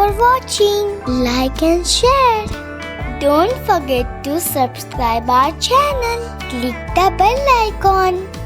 for watching. Like and share. Don't forget to subscribe our channel. Click the bell icon.